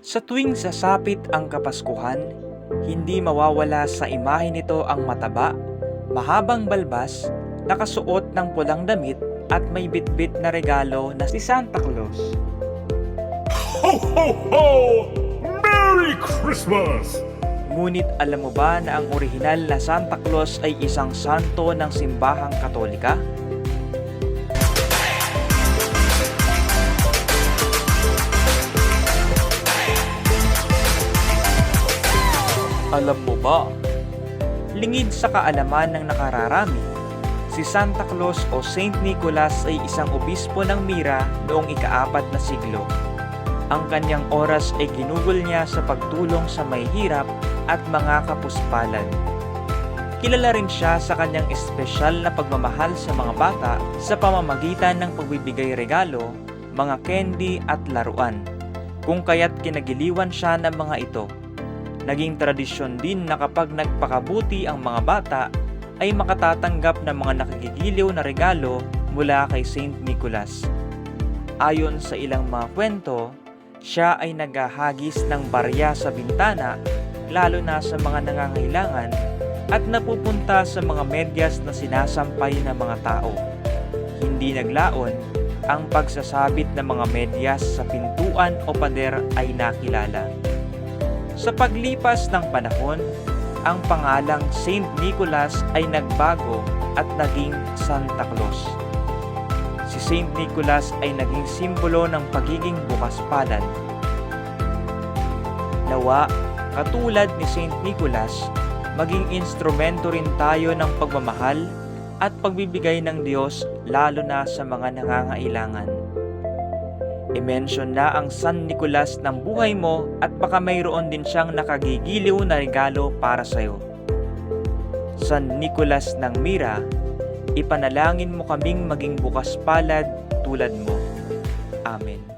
Sa tuwing sasapit ang Kapaskuhan, hindi mawawala sa imahe nito ang mataba, mahabang balbas, nakasuot ng pulang damit at may bitbit na regalo na si Santa Claus. Ho, ho, ho! Merry Christmas! Ngunit alam mo ba na ang orihinal na Santa Claus ay isang santo ng simbahang Katolika? Alam mo ba? Lingid sa kaalaman ng nakararami, si Santa Claus o Saint Nicholas ay isang obispo ng Mira noong ika-4 na siglo. Ang kanyang oras ay ginugol niya sa pagtulong sa may hirap at mga kapuspalan. Kilala rin siya sa kanyang espesyal na pagmamahal sa mga bata sa pamamagitan ng pagbibigay regalo, mga candy at laruan, kung kaya't kinagiliwan siya ng mga ito. Naging tradisyon din na kapag nagpakabuti ang mga bata ay makatatanggap ng mga nakagigiliw na regalo mula kay Saint Nicholas. Ayon sa ilang mga kwento, siya ay naghahagis ng barya sa bintana lalo na sa mga nangangailangan at napupunta sa mga medyas na sinasampay ng mga tao. Hindi naglaon, ang pagsasabit ng mga medyas sa pintuan o pader ay nakilala. Sa paglipas ng panahon, ang pangalang Saint Nicholas ay nagbago at naging Santa Claus. Si Saint Nicholas ay naging simbolo ng pagiging bukas palad. Nawa, katulad ni Saint Nicholas, maging instrumento rin tayo ng pagmamahal at pagbibigay ng Diyos lalo na sa mga nangangailangan. I-mention na ang San Nicolas ng buhay mo at baka mayroon din siyang nakagigiliw na regalo para sa'yo. San Nicolas ng Mira, ipanalangin mo kaming maging bukas palad tulad mo. Amen.